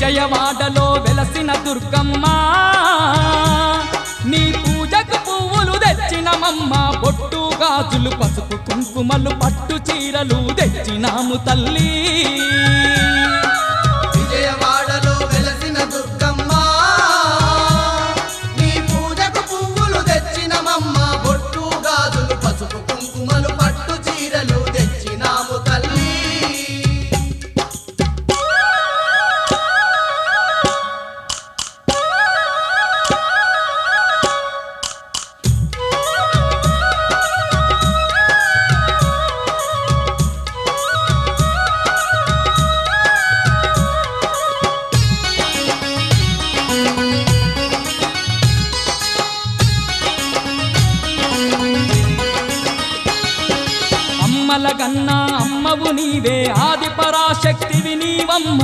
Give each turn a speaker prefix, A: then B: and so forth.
A: విజయవాడలో వెలసిన దుర్గమ్మ నీ పూజకు పువ్వులు తెచ్చినమమ్మ బొట్టు గాజులు పసుపు కుంకుమలు పట్టు చీరలు తెచ్చినాము తల్లి
B: విజయవాడలో వెలసిన దుర్గమ్మ నీ పూజకు పువ్వులు తెచ్చినమమ్మ బొట్టు గాజులు పసుపు కుంకుమలు పట్టు చీరలు తెచ్చినాము తల్లి
A: అమ్మల కన్నా అమ్మవు నీవే ఆది పరాశక్తివి నీవమ్మ